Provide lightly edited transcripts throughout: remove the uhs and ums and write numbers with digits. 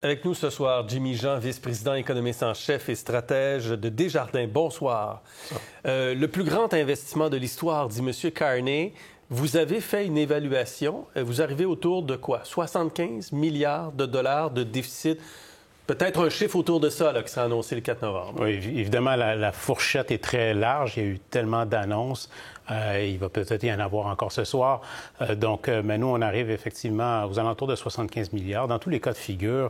Avec nous ce soir, Jimmy Jean, vice-président économiste en chef et stratège de Desjardins. Bonsoir. Le plus grand investissement de l'histoire, dit M. Carney. Vous avez fait une évaluation. Vous arrivez autour de quoi? 75 milliards de dollars de déficit. Peut-être un chiffre autour de ça là, qui sera annoncé le 4 novembre. Oui, évidemment, la fourchette est très large. Il y a eu tellement d'annonces. Il va peut-être y en avoir encore ce soir. Mais nous, on arrive effectivement aux alentours de 75 milliards. Dans tous les cas de figure,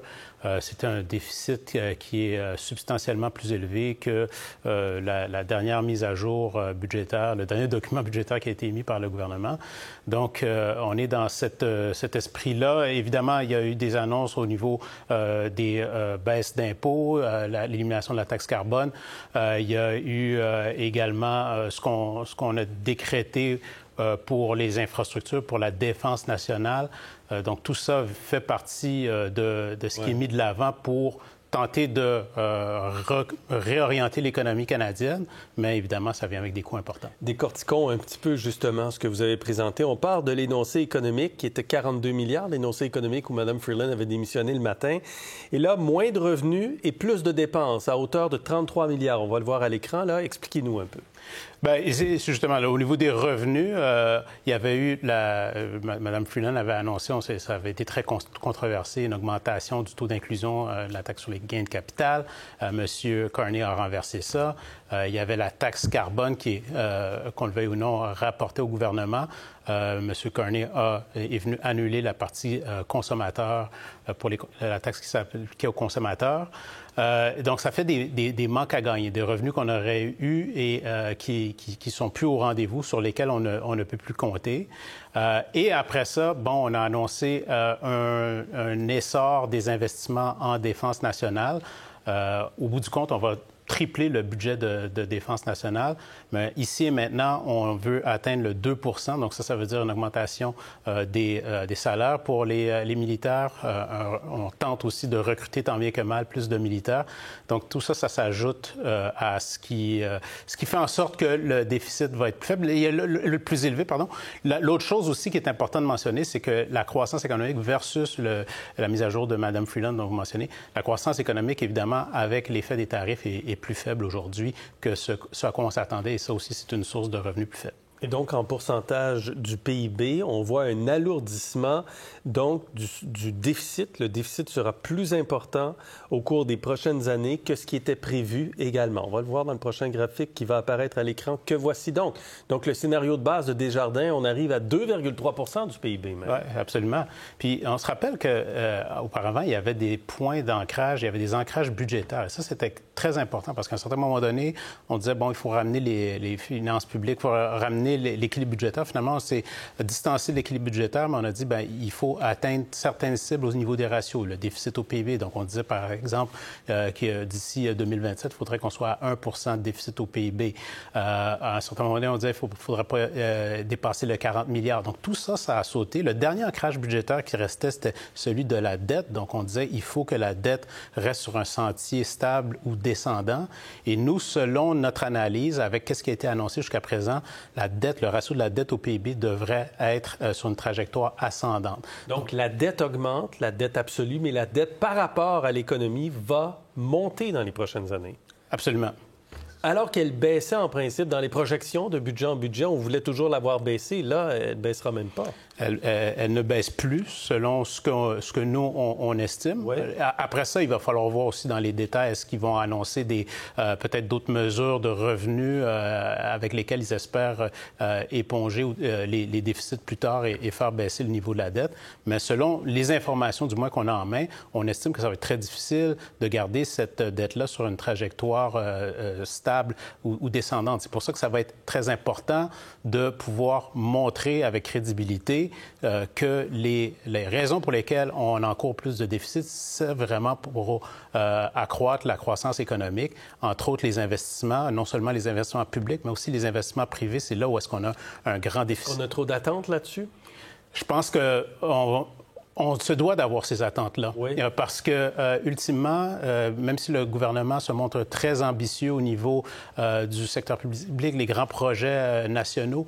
c'est un déficit qui est substantiellement plus élevé que la dernière mise à jour budgétaire, le dernier document budgétaire qui a été émis par le gouvernement. Donc, on est dans cet esprit-là. Évidemment, il y a eu des annonces au niveau des baisses d'impôts, l'élimination de la taxe carbone. Il y a eu également ce qu'on a décrété pour les infrastructures, pour la défense nationale. Donc, tout ça fait partie de ce qui est mis de l'avant pour tenter de réorienter l'économie canadienne, mais évidemment, ça vient avec des coûts importants. Décortiquons un petit peu justement ce que vous avez présenté. On part de l'énoncé économique qui était 42 milliards, l'énoncé économique où Mme Freeland avait démissionné le matin. Et là, moins de revenus et plus de dépenses à hauteur de 33 milliards. On va le voir à l'écran, là. Expliquez-nous un peu. Bien, c'est justement là, au niveau des revenus, il y avait eu Mme Freeland avait annoncé, ça avait été très controversé, une augmentation du taux d'inclusion de la taxe sur les gains de capital. M. Carney a renversé ça. Il y avait la taxe carbone qui est, qu'on le veuille ou non, rapportée au gouvernement. M. Carney est venu annuler la partie consommateur pour la taxe qui s'appliquait aux consommateurs. Donc, ça fait des manques à gagner, des revenus qu'on aurait eus et qui sont plus au rendez-vous, sur lesquels on ne peut plus compter. Et après ça, bon, on a annoncé un essor des investissements en défense nationale. Au bout du compte, on va tripler le budget de défense nationale. Mais ici et maintenant, on veut atteindre le 2 %. Donc ça veut dire une augmentation des salaires pour les militaires. On tente aussi de recruter tant bien que mal plus de militaires. Donc tout ça, ça s'ajoute à ce qui fait en sorte que le déficit va être plus faible. Le plus élevé, pardon. L'autre chose aussi qui est important de mentionner, c'est que la croissance économique versus la mise à jour de Mme Freeland, dont vous mentionnez, la croissance économique, évidemment, avec l'effet des tarifs est plus faible aujourd'hui que ce à quoi on s'attendait. Et ça aussi, c'est une source de revenus plus faible. Et donc, en pourcentage du PIB, on voit un alourdissement donc du déficit. Le déficit sera plus important au cours des prochaines années que ce qui était prévu également. On va le voir dans le prochain graphique qui va apparaître à l'écran. Que voici donc. Donc, le scénario de base de Desjardins, on arrive à 2,3 % du PIB. Oui, absolument. Puis, on se rappelle qu'auparavant, il y avait des points d'ancrage, il y avait des ancrages budgétaires. Et ça, c'était très important parce qu'à un certain moment donné, on disait, bon, il faut ramener les finances publiques, il faut ramener l'équilibre budgétaire. Finalement, on s'est distancé de l'équilibre budgétaire, mais on a dit, bien, il faut atteindre certaines cibles au niveau des ratios, le déficit au PIB. Donc, on disait, par exemple, que d'ici 2027, il faudrait qu'on soit à 1 % de déficit au PIB. À un certain moment donné, on disait, il ne faudrait pas dépasser le 40 milliards. Donc, tout ça, ça a sauté. Le dernier ancrage budgétaire qui restait, c'était celui de la dette. Donc, on disait, il faut que la dette reste sur un sentier stable ou descendant. Et nous, selon notre analyse, avec ce qui a été annoncé jusqu'à présent, la dette, le ratio de la dette au PIB devrait être sur une trajectoire ascendante. Donc, la dette augmente, la dette absolue, mais la dette par rapport à l'économie va monter dans les prochaines années. Absolument. Alors qu'elle baissait en principe dans les projections de budget en budget, on voulait toujours l'avoir baissée. Là, elle ne baissera même pas. Elle ne baisse plus selon ce que nous, on estime. Oui. Après ça, il va falloir voir aussi dans les détails est-ce qu'ils vont annoncer peut-être d'autres mesures de revenus avec lesquelles ils espèrent éponger les déficits plus tard et faire baisser le niveau de la dette. Mais selon les informations, du moins qu'on a en main, on estime que ça va être très difficile de garder cette dette-là sur une trajectoire stable ou descendante. C'est pour ça que ça va être très important de pouvoir montrer avec crédibilité que les raisons pour lesquelles on encourt plus de déficit, c'est vraiment pour accroître la croissance économique, entre autres les investissements, non seulement les investissements publics, mais aussi les investissements privés. C'est là où est-ce qu'on a un grand déficit. On a trop d'attentes là-dessus? Je pense que On se doit d'avoir ces attentes-là. Oui. Parce que, ultimement, même si le gouvernement se montre très ambitieux au niveau du secteur public, les grands projets nationaux,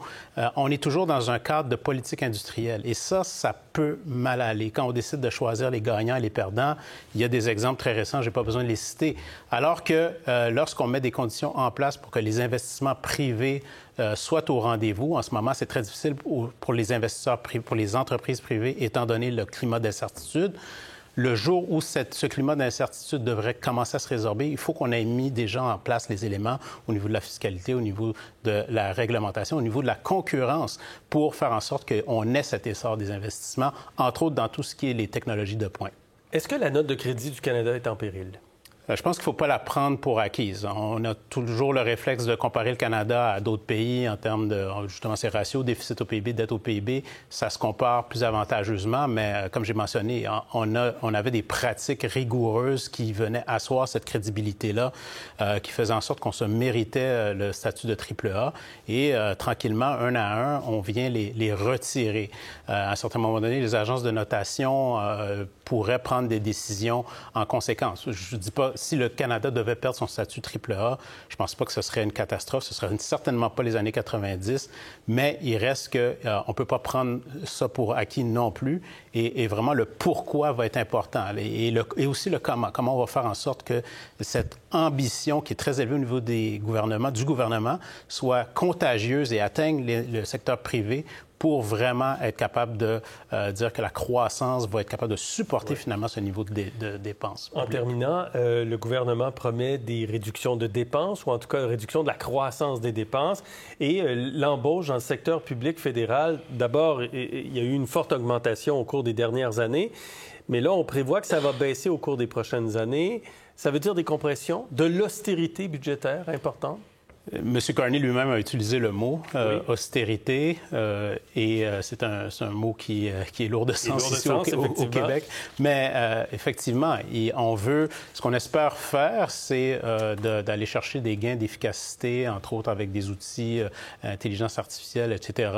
on est toujours dans un cadre de politique industrielle. Et ça peut mal aller. Quand on décide de choisir les gagnants et les perdants, il y a des exemples très récents, je n'ai pas besoin de les citer. Alors que lorsqu'on met des conditions en place pour que les investissements privés soient au rendez-vous, en ce moment, c'est très difficile pour les investisseurs privés, pour les entreprises privées, étant donné le climat d'incertitude. Le jour où ce climat d'incertitude devrait commencer à se résorber, il faut qu'on ait mis déjà en place les éléments au niveau de la fiscalité, au niveau de la réglementation, au niveau de la concurrence pour faire en sorte qu'on ait cet essor des investissements, entre autres dans tout ce qui est les technologies de pointe. Est-ce que la note de crédit du Canada est en péril? Je pense qu'il ne faut pas la prendre pour acquise. On a toujours le réflexe de comparer le Canada à d'autres pays en termes de, justement, ces ratios, déficit au PIB, dette au PIB. Ça se compare plus avantageusement, mais comme j'ai mentionné, on avait des pratiques rigoureuses qui venaient asseoir cette crédibilité-là, qui faisaient en sorte qu'on se méritait le statut de AAA. Et tranquillement, un à un, on vient les retirer. À un certain moment donné, les agences de notation pourraient prendre des décisions en conséquence. Je ne dis pas si le Canada devait perdre son statut AAA, je ne pense pas que ce serait une catastrophe. Ce ne serait certainement pas les années 90, mais il reste qu'on ne peut pas prendre ça pour acquis non plus. Et vraiment, le pourquoi va être important. Et aussi le comment. Comment on va faire en sorte que cette ambition qui est très élevée au niveau du gouvernement, soit contagieuse et atteigne le secteur privé pour vraiment être capable de dire que la croissance va être capable de supporter finalement ce niveau de dépenses. En terminant, le gouvernement promet des réductions de dépenses, ou en tout cas une réduction de la croissance des dépenses. Et l'embauche dans le secteur public fédéral, d'abord, il y a eu une forte augmentation au cours des dernières années, mais là, on prévoit que ça va baisser au cours des prochaines années. Ça veut dire des compressions, de l'austérité budgétaire importante? M. Carney lui-même a utilisé le mot austérité, et c'est un mot qui est lourd de sens ici au Québec. Mais effectivement, on veut, ce qu'on espère faire, c'est d'aller chercher des gains d'efficacité, entre autres avec des outils intelligence artificielle, etc.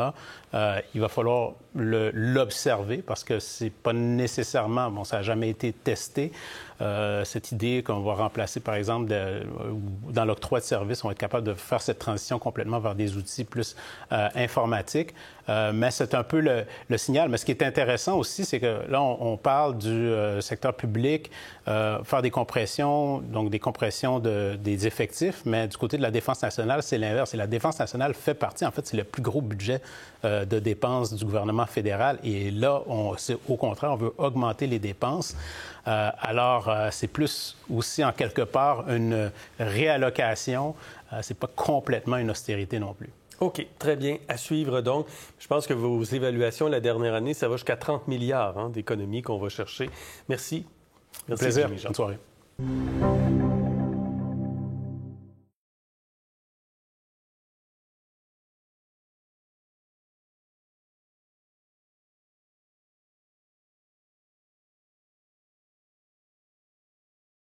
Il va falloir l'observer parce que c'est pas nécessairement, ça n'a jamais été testé. Cette idée qu'on va remplacer, par exemple, dans l'octroi de services, on va être capable de faire cette transition complètement vers des outils plus informatiques. Mais c'est un peu le signal. Mais ce qui est intéressant aussi, c'est que là, on parle du secteur public, faire des compressions, donc des compressions des effectifs, mais du côté de la Défense nationale, c'est l'inverse. Et la Défense nationale fait partie, en fait, c'est le plus gros budget de dépenses du gouvernement fédéral. Et là, au contraire, on veut augmenter les dépenses. Alors, c'est plus aussi, en quelque part, une réallocation. C'est pas complètement une austérité non plus. OK, très bien. À suivre donc. Je pense que vos évaluations la dernière année, ça va jusqu'à 30 milliards d'économies qu'on va chercher. Merci. Merci, plaisir. Bonne soirée.